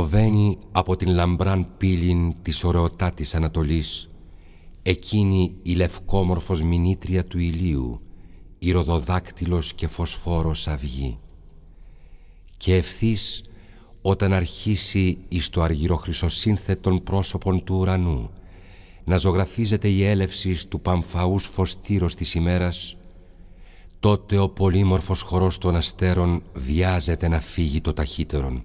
Προβαίνει από την λαμπράν πύλην της ωραιοτάτης Ανατολής εκείνη η λευκόμορφος μηνύτρια του ηλίου, η ροδοδάκτυλος και φωσφόρος αυγή. Και ευθύς όταν αρχίσει εις το αργυροχρυσοσύνθετον πρόσωπον του ουρανού να ζωγραφίζεται η έλευση του παμφαούς φωστήρος της ημέρας, τότε ο πολύμορφος χορός των αστέρων βιάζεται να φύγει το ταχύτερον.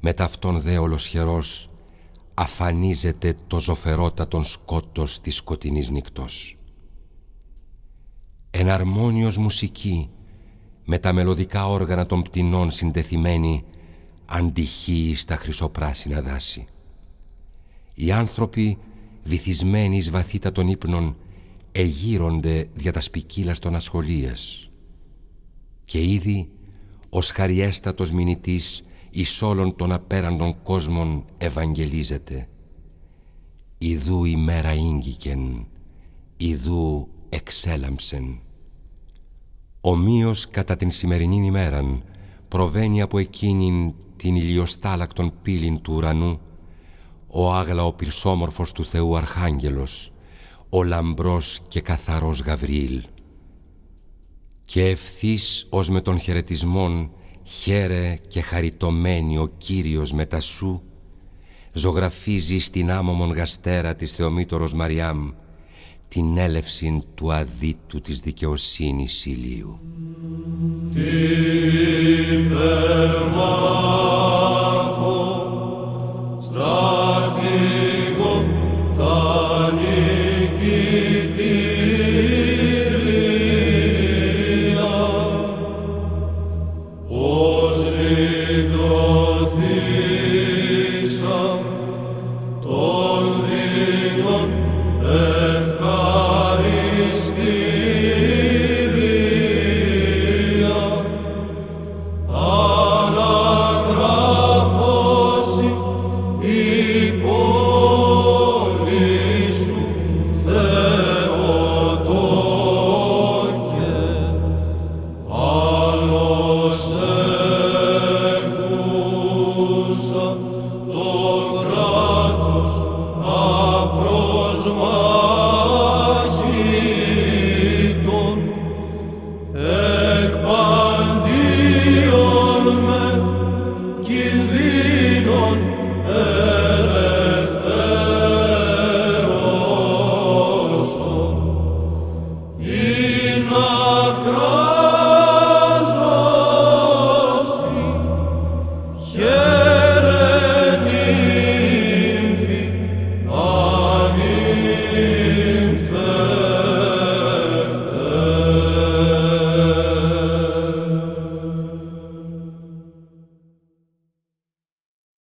Με ταυτόν δε ολοσχερός αφανίζεται το ζωφερότατον σκότος της σκοτεινής νύκτος. Εναρμόνιος μουσική με τα μελωδικά όργανα των πτηνών συντεθειμένη αντυχεί στα χρυσοπράσινα δάση. Οι άνθρωποι βυθισμένοι εις βαθύτατων ύπνων εγείρονται δια τα σπικίλας των ασχολίας και ήδη ο σχαριέστατος μηνυτής εις όλων των απέραντων κόσμων ευαγγελίζεται. Ιδού η μέρα ήγγικεν, ιδού εξέλαμψεν. Ομοίως κατά την σημερινήν ημέραν προβαίνει από εκείνην την ηλιοστάλακτον πύλην του ουρανού ο άγλαο πυρσόμορφος του Θεού Αρχάγγελος, ο λαμπρός και καθαρός Γαβριήλ. Και ευθύς ως με τον χαιρετισμόν χαίρε και χαριτωμένη ο Κύριος μετά σου ζωγραφίζει στην άμωμον γαστέρα της Θεομήτωρος Μαριάμ την έλευσιν του αδίτου της δικαιοσύνης ηλίου.